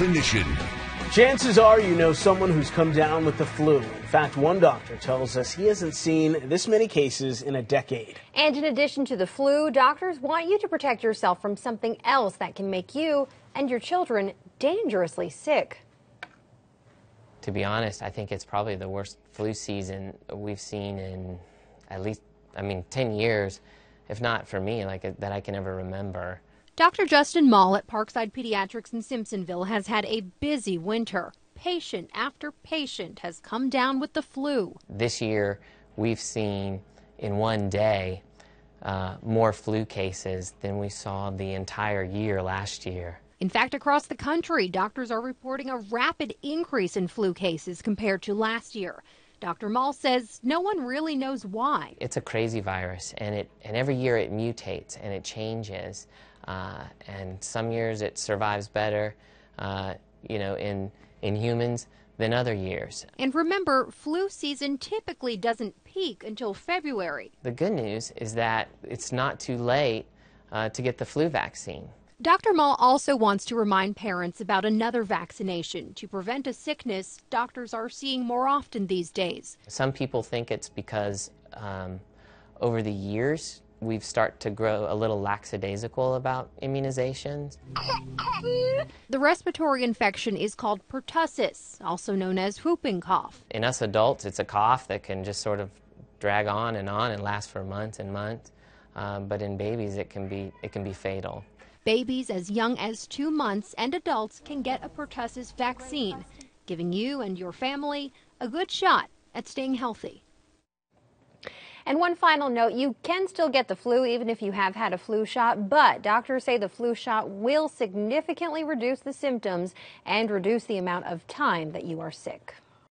definition. Chances are you know someone who's come down with the flu. In fact, one doctor tells us he hasn't seen this many cases in a decade. And in addition to the flu, doctors want you to protect yourself from something else that can make you and your children dangerously sick. To be honest, I think it's probably the worst flu season we've seen in at least, 10 years, if not for me, that I can ever remember. Dr. Justin Mall at Parkside Pediatrics in Simpsonville has had a busy winter. Patient after patient has come down with the flu. This year, we've seen in one day more flu cases than we saw the entire year last year. In fact, across the country, doctors are reporting a rapid increase in flu cases compared to last year. Dr. Mall says no one really knows why. It's a crazy virus, and every year it mutates and it changes. And some years it survives better, in humans than other years. And remember, flu season typically doesn't peak until February. The good news is that it's not too late to get the flu vaccine. Dr. Mall also wants to remind parents about another vaccination to prevent a sickness doctors are seeing more often these days. Some people think it's because over the years we've started to grow a little lackadaisical about immunizations. The respiratory infection is called pertussis, also known as whooping cough. In us adults, it's a cough that can just sort of drag on and last for months and months. But in babies, it can be fatal. Babies as young as 2 months and adults can get a pertussis vaccine, giving you and your family a good shot at staying healthy. And one final note, you can still get the flu even if you have had a flu shot, but doctors say the flu shot will significantly reduce the symptoms and reduce the amount of time that you are sick.